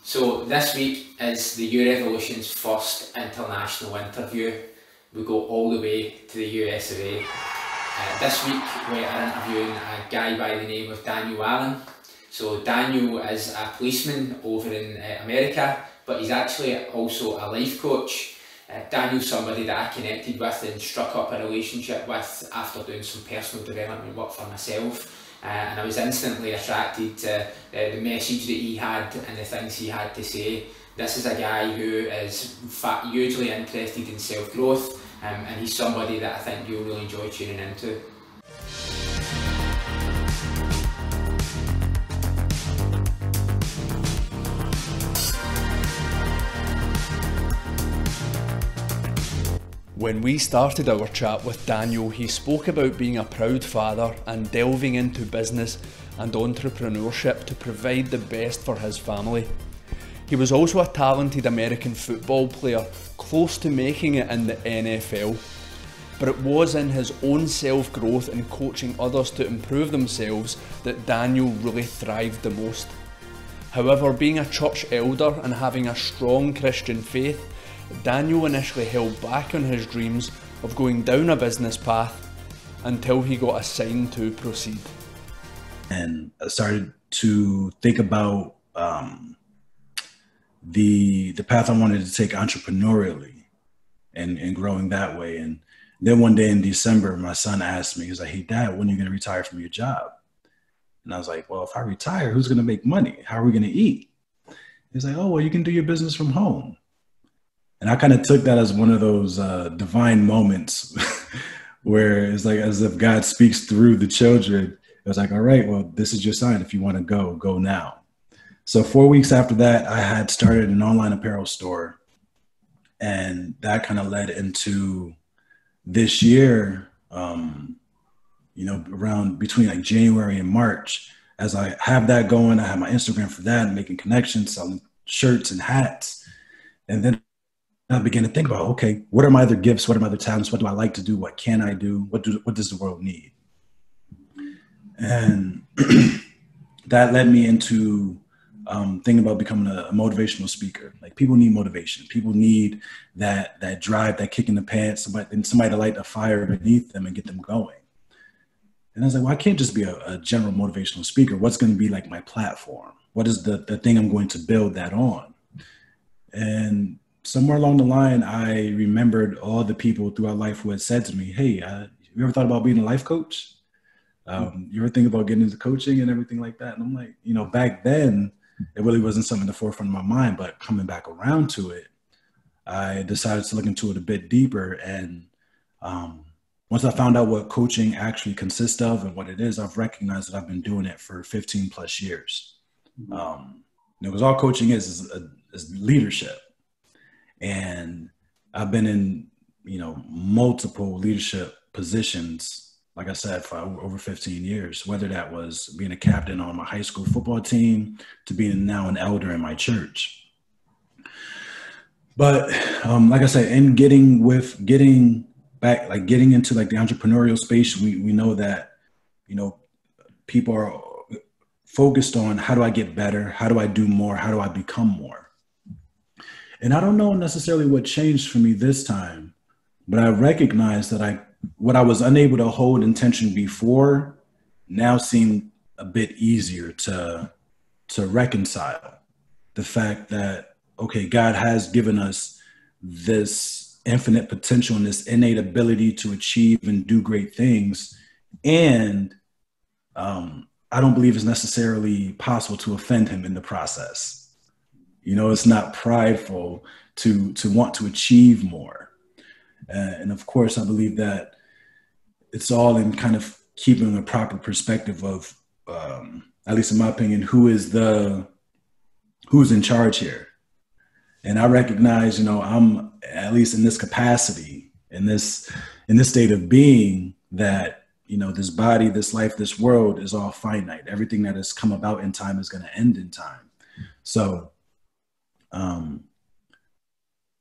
So this week is the Yourevolution's first international interview. We go all the way to the US of A. This week we are interviewing a guy by the name of Daniel Allen. So Daniel is a policeman over in America, but he's actually also a life coach. Daniel's somebody that I connected with and struck up a relationship with after doing some personal development work for myself. And I was instantly attracted to the message that he had and the things he had to say. This is a guy who is hugely interested in self-growth, and he's somebody that I think you'll really enjoy tuning into. When we started our chat with Daniel, he spoke about being a proud father and delving into business and entrepreneurship to provide the best for his family. He was also a talented American football player, close to making it in the NFL. But it was in his own self-growth and coaching others to improve themselves that Daniel really thrived the most. However, being a church elder and having a strong Christian faith, Daniel initially held back on his dreams of going down a business path until he got a sign to proceed. And I started to think about the path I wanted to take entrepreneurially and growing that way. And then one day in December, my son asked me, he was like, "Hey Dad, when are you going to retire from your job?" And I was like, "Well, if I retire, who's going to make money? How are we going to eat?" He's like, "Oh, well, you can do your business from home." And I kind of took that as one of those divine moments where it's like as if God speaks through the children. It was like, all right, well, this is your sign. If you want to go now. So 4 weeks after that, I had started an online apparel store. And that kind of led into this year, around between like January and March. As I have that going, I have my Instagram for that, making connections, selling shirts and hats. And then I began to think about, okay, what are my other gifts? What are my other talents? What do I like to do? What can I do? What does the world need? And that led me into thinking about becoming a motivational speaker. Like people need motivation. People need that drive, that kick in the pants, somebody to light a fire beneath them and get them going. And I was like, well, I can't just be a general motivational speaker. What's going to be like my platform? What is the thing I'm going to build that on? And somewhere along the line, I remembered all the people throughout life who had said to me, "Hey, you ever thought about being a life coach? You ever think about getting into coaching and everything like that?" And I'm like, back then, it really wasn't something in the forefront of my mind, but coming back around to it, I decided to look into it a bit deeper. And once I found out what coaching actually consists of and what it is, I've recognized that I've been doing it for 15 plus years. Because all coaching is leadership. And I've been in, multiple leadership positions, like I said, for over 15 years, whether that was being a captain on my high school football team to being now an elder in my church. But like I said, in getting into like the entrepreneurial space, we know that, people are focused on how do I get better? How do I do more? How do I become more? And I don't know necessarily what changed for me this time, but I recognize that what I was unable to hold intention before now seemed a bit easier to reconcile. The fact that, okay, God has given us this infinite potential and this innate ability to achieve and do great things. And I don't believe it's necessarily possible to offend him in the process. It's not prideful to want to achieve more. And of course, I believe that it's all in kind of keeping a proper perspective of, at least in my opinion, who's in charge here. And I recognize, I'm at least in this capacity, in this state of being that, this body, this life, this world is all finite. Everything that has come about in time is going to end in time. So,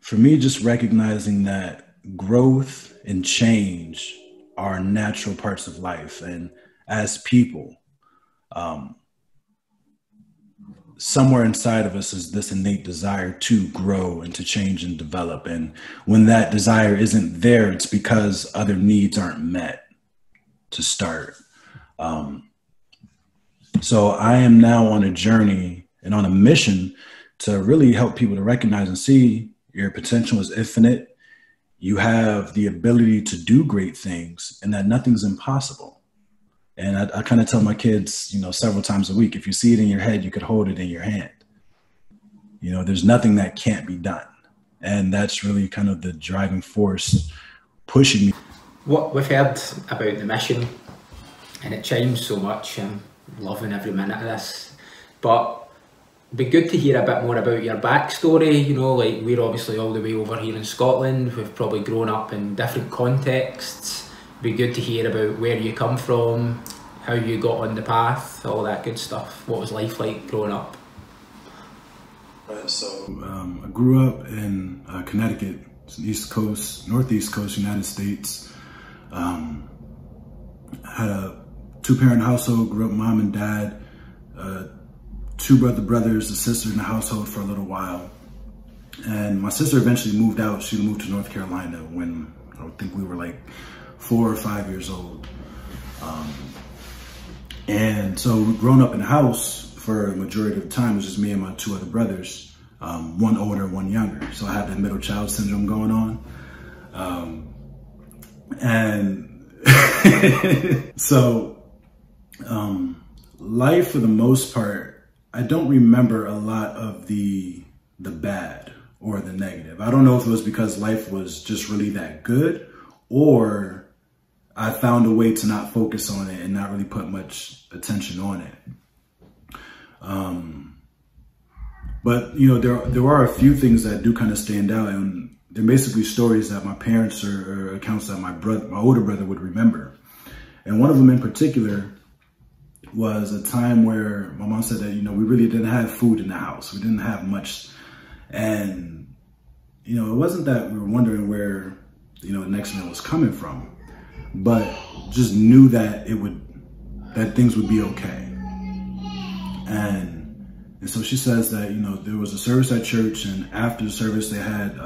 for me, just recognizing that growth and change are natural parts of life. And as people, somewhere inside of us is this innate desire to grow and to change and develop. And when that desire isn't there, it's because other needs aren't met to start. So I am now on a journey and on a mission to really help people to recognize and see your potential is infinite. You have the ability to do great things and that nothing's impossible. And I kind of tell my kids, you know, several times a week, if you see it in your head, you could hold it in your hand. You know, there's nothing that can't be done. And that's really kind of the driving force pushing me. What we've heard about the mission, and it chimes so much. I'm loving every minute of this. But it'd be good to hear a bit more about your backstory. You know, like we're obviously all the way over here in Scotland. We've probably grown up in different contexts. Be good to hear about where you come from, how you got on the path, all that good stuff. What was life like growing up? So I grew up in Connecticut, it's the East Coast, Northeast Coast, United States. Had a two-parent household, grew up mom and dad, two brothers, a sister in the household for a little while. And my sister eventually moved out. She moved to North Carolina when I think we were like 4 or 5 years old. And so growing up in the house for a majority of the time, it was just me and my two other brothers, one older, one younger. So I had that middle child syndrome going on. So life for the most part, I don't remember a lot of the bad or the negative. I don't know if it was because life was just really that good, or I found a way to not focus on it and not really put much attention on it. But you know, there are a few things that do kind of stand out, and they're basically stories that my parents or accounts that my older brother would remember. And one of them in particular was a time where my mom said that, you know, we really didn't have food in the house. We didn't have much. And, you know, it wasn't that we were wondering where, you know, the next meal was coming from, but just knew that that things would be okay. And so she says that, you know, there was a service at church, and after the service they had,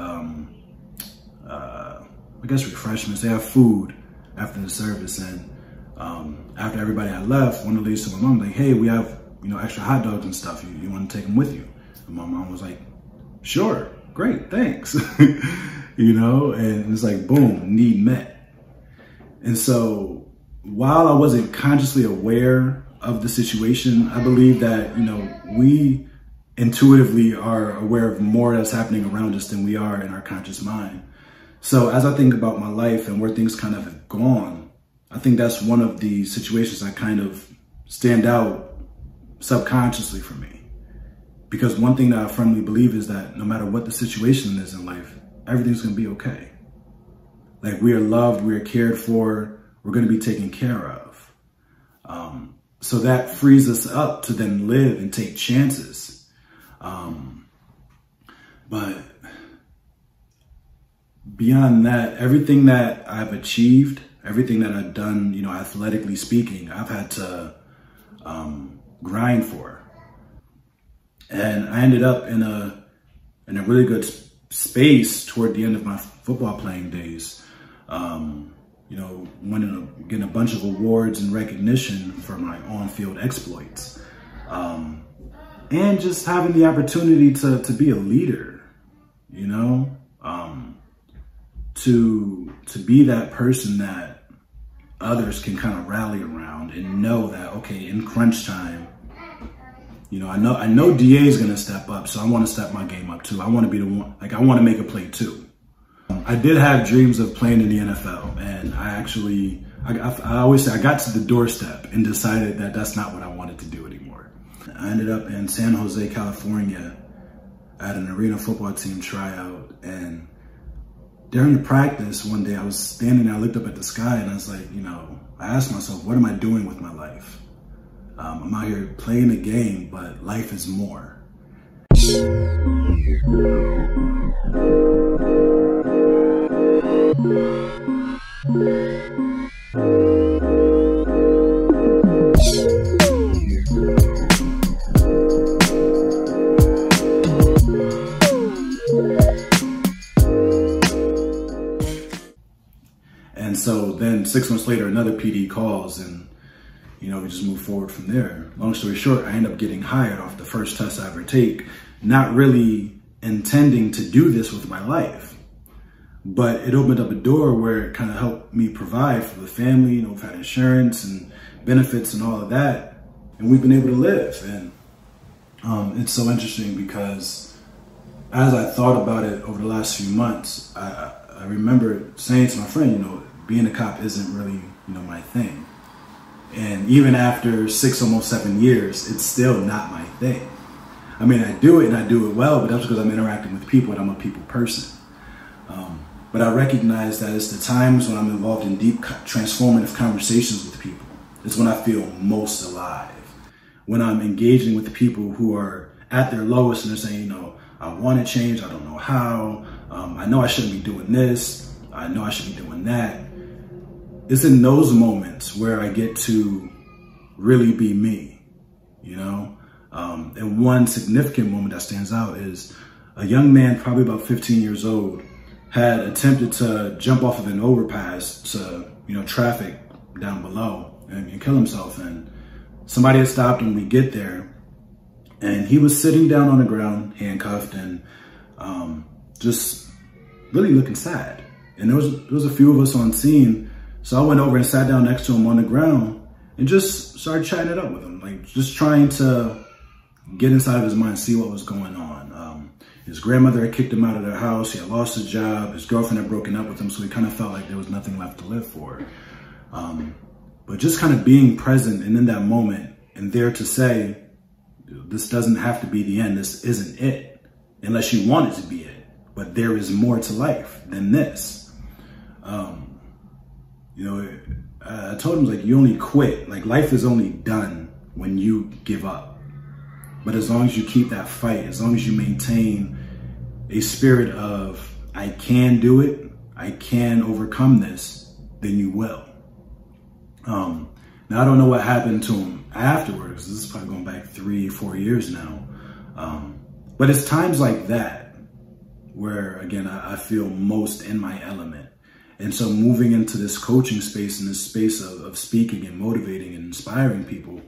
I guess refreshments. They have food after the service, and after everybody had left, one of the ladies told my mom, like, hey, we have, you know, extra hot dogs and stuff. You want to take them with you? And my mom was like, sure, great, thanks. You know, and it's like, boom, need met. And so while I wasn't consciously aware of the situation, I believe that, you know, we intuitively are aware of more that's happening around us than we are in our conscious mind. So as I think about my life and where things kind of have gone, I think that's one of the situations that kind of stand out subconsciously for me. Because one thing that I firmly believe is that no matter what the situation is in life, everything's going to be okay. Like, we are loved, we are cared for, we're going to be taken care of. So that frees us up to then live and take chances. But beyond that, everything that I've achieved, everything that I've done, you know, athletically speaking, I've had to grind for. And I ended up in a really good space toward the end of my football playing days. You know, getting a bunch of awards and recognition for my on-field exploits. And just having the opportunity to be a leader, you know, to be that person that others can kind of rally around and know that, okay, in crunch time, you know, I know DA is going to step up, so I want to step my game up too. I want to be the one, like, I want to make a play too. I did have dreams of playing in the NFL, and I always say I got to the doorstep and decided that that's not what I wanted to do anymore. I ended up in San Jose, California at an arena football team tryout, and during the practice one day I was standing there, I looked up at the sky, and I was like, you know, I asked myself, what am I doing with my life? I'm out here playing a game, but life is more. 6 months later, another PD calls, and you know, we just move forward from there. Long story short, I end up getting hired off the first test I ever take, not really intending to do this with my life. But it opened up a door where it kind of helped me provide for the family. You know, we've had insurance and benefits and all of that, and we've been able to live. And it's so interesting because as I thought about it over the last few months, I remember saying to my friend, you know, being a cop isn't really, you know, my thing. And even after 6, almost 7 years, it's still not my thing. I mean, I do it and I do it well, but that's because I'm interacting with people and I'm a people person. But I recognize that it's the times when I'm involved in deep transformative conversations with people. It's when I feel most alive. When I'm engaging with people who are at their lowest and they're saying, you know, I want to change, I don't know how, I know I shouldn't be doing this, I know I should be doing that. It's in those moments where I get to really be me, you know? And one significant moment that stands out is a young man, probably about 15 years old, had attempted to jump off of an overpass to, you know, traffic down below and kill himself. And somebody had stopped him. We get there and he was sitting down on the ground, handcuffed, and just really looking sad. And there was a few of us on scene. So I went over and sat down next to him on the ground and just started chatting it up with him, like just trying to get inside of his mind, see what was going on. His grandmother had kicked him out of their house. He had lost his job. His girlfriend had broken up with him, so he kind of felt like there was nothing left to live for. But just kind of being present and in that moment and there to say, this doesn't have to be the end. This isn't it, unless you want it to be it. But there is more to life than this. You know, I told him, like, you only quit. Like, life is only done when you give up. But as long as you keep that fight, as long as you maintain a spirit of, I can do it, I can overcome this, then you will. Now, I don't know what happened to him afterwards. This is probably going back 3-4 years now. But it's times like that where, again, I feel most in my element. And so moving into this coaching space and this space of speaking and motivating and inspiring people,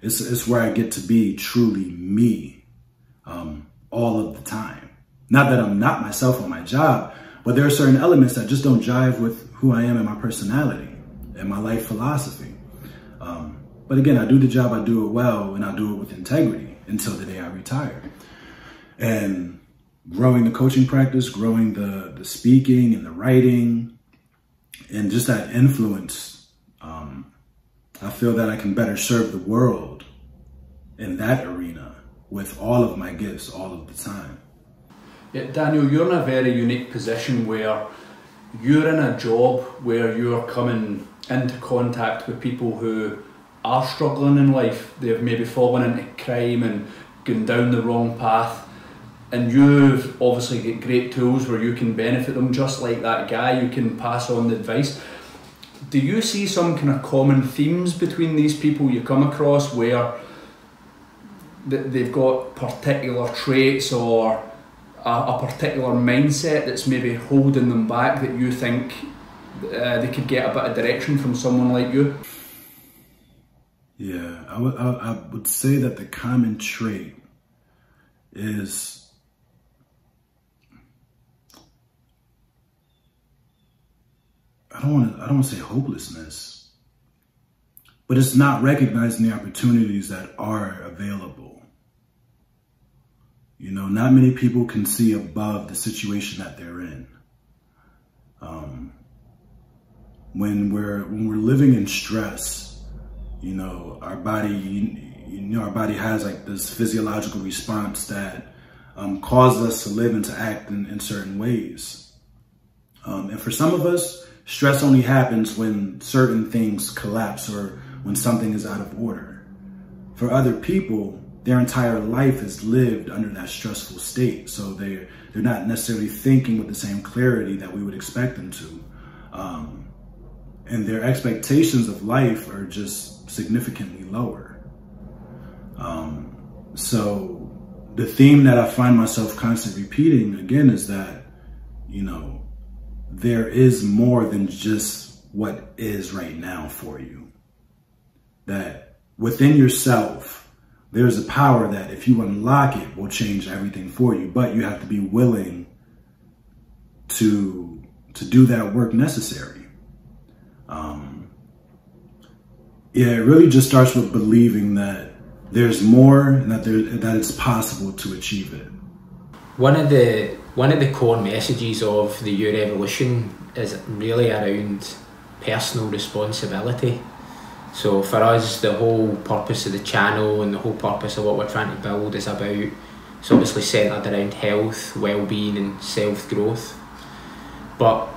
it's where I get to be truly me all of the time. Not that I'm not myself on my job, but there are certain elements that just don't jive with who I am and my personality and my life philosophy. But again, I do the job, I do it well, and I do it with integrity until the day I retire. And growing the coaching practice, growing the speaking and the writing, and just that influence, I feel that I can better serve the world in that arena with all of my gifts all of the time. Yeah, Daniel, you're in a very unique position where you're in a job where you're coming into contact with people who are struggling in life. They've maybe fallen into crime and gone down the wrong path. And you've obviously got great tools where you can benefit them, just like that guy. You can pass on the advice. Do you see some kind of common themes between these people you come across where they've got particular traits or a particular mindset that's maybe holding them back, that you think they could get a bit of direction from someone like you? Yeah, I would say that the common trait is, I don't want to say hopelessness, but it's not recognizing the opportunities that are available. You know, not many people can see above the situation that they're in. When we're living in stress, you know, our body has like this physiological response that causes us to live and to act in certain ways. And for some of us, stress only happens when certain things collapse or when something is out of order. For other people, their entire life is lived under that stressful state. So they're not necessarily thinking with the same clarity that we would expect them to. And their expectations of life are just significantly lower. So the theme that I find myself constantly repeating again is that, you know, there is more than just what is right now for you. That within yourself, there's a power that if you unlock it will change everything for you, but you have to be willing to do that work necessary. Yeah, it really just starts with believing that there's more and that it's possible to achieve it. One of the core messages of the Yourevolution is really around personal responsibility. So for us, the whole purpose of the channel and the whole purpose of what we're trying to build is about, it's obviously centred around health, well-being and self-growth. But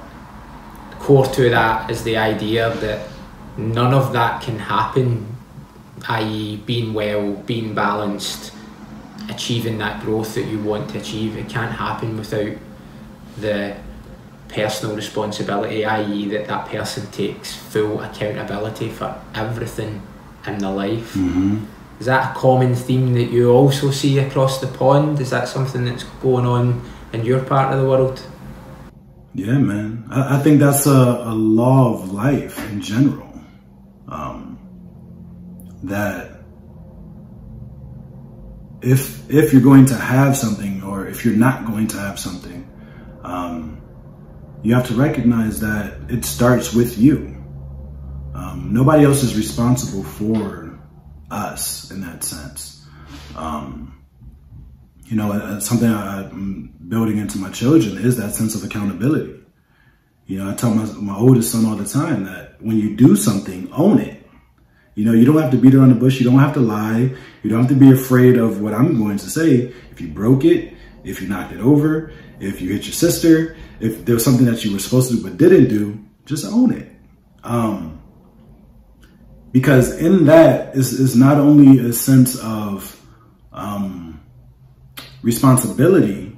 core to that is the idea that none of that can happen, i.e. being well, being balanced, achieving that growth that you want to achieve. It can't happen without the personal responsibility, i.e. that person takes full accountability for everything in their life. Mm-hmm. Is that a common theme that you also see across the pond? Is that something that's going on in your part of the world? Yeah, man. I think that's a law of life in general. That if you're going to have something, or if you're not going to have something, you have to recognize that it starts with you. Nobody else is responsible for us in that sense. You know, something I'm building into my children is that sense of accountability. You know, I tell my oldest son all the time that when you do something, own it. You know, you don't have to beat around the bush. You don't have to lie. You don't have to be afraid of what I'm going to say. If you broke it, if you knocked it over, if you hit your sister, if there was something that you were supposed to do but didn't do, just own it. Because in that is not only a sense of responsibility,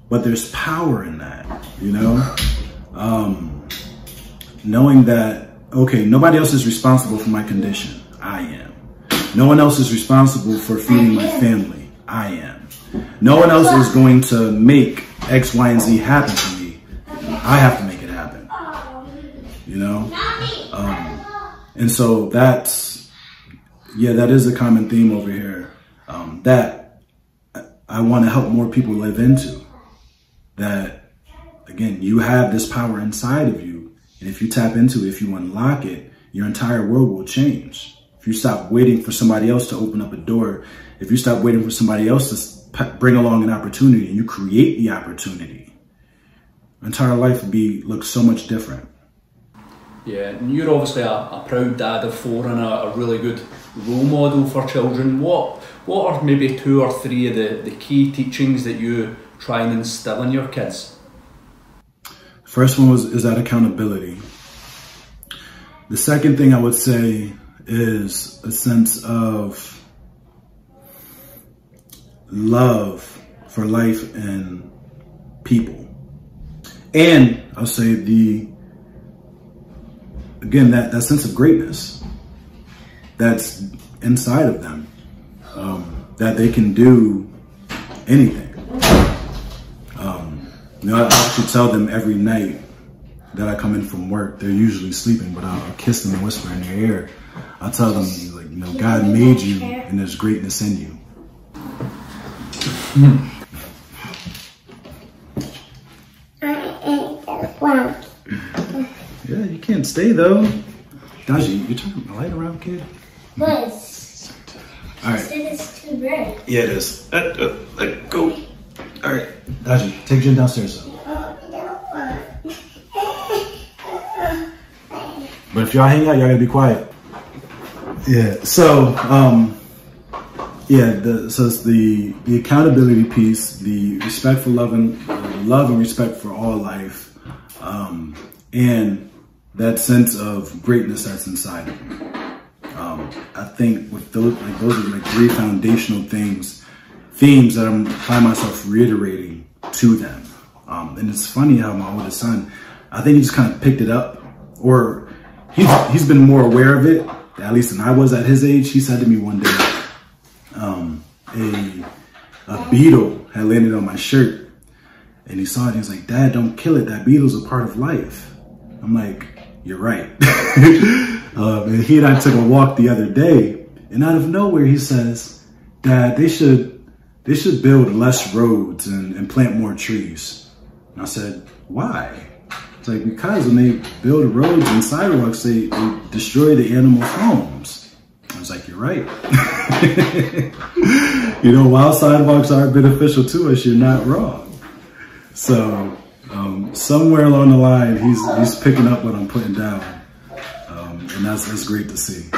but there's power in that, you know? Knowing that, okay, nobody else is responsible for my condition. I am. No one else is responsible for feeding my family. I am. No one else is going to make X, Y, and Z happen for me. I have to make it happen. You know? And so that's, yeah, that is a common theme over here that I want to help more people live into. That, again, you have this power inside of you. And if you tap into it, if you unlock it, your entire world will change. If you stop waiting for somebody else to open up a door, if you stop waiting for somebody else to bring along an opportunity and you create the opportunity, your entire life would look so much different. Yeah, and you're obviously a proud dad of 4 and a really good role model for children. What are maybe 2 or 3 of the key teachings that you try and instill in your kids? First one is that accountability. The second thing I would say is a sense of love for life and people. And I'll say that sense of greatness that's inside of them, that they can do anything. You know, I actually tell them every night that I come in from work, they're usually sleeping, but I'll kiss them and whisper in their ear. I'll tell them, like, you know, God made you and there's greatness in you. Yeah, you can't stay though. Daji, you turning the light around, kid? What? All right. It's too bright. Yeah, it is. Let go. All right, Daji, take Jen downstairs. But if y'all hang out, y'all gotta be quiet. Yeah. So, so it's the accountability piece, the respect for love and respect for all life, and that sense of greatness that's inside of you. I think with those are like 3 foundational themes that I find myself reiterating to them. And it's funny how my oldest son, I think he just kind of picked it up, or he's been more aware of it, at least than I was at his age. He said to me one day, a beetle had landed on my shirt, and he saw it. He was like, "Dad, don't kill it. That beetle's a part of life." I'm like, you're right. And he and I took a walk the other day, and out of nowhere he says that they should build less roads and plant more trees. And I said, why? It's like, because when they build roads and sidewalks, they destroy the animals' homes. I was like, you're right. You know, while sidewalks are beneficial to us, you're not wrong. So somewhere along the line, he's picking up what I'm putting down. And that's great to see.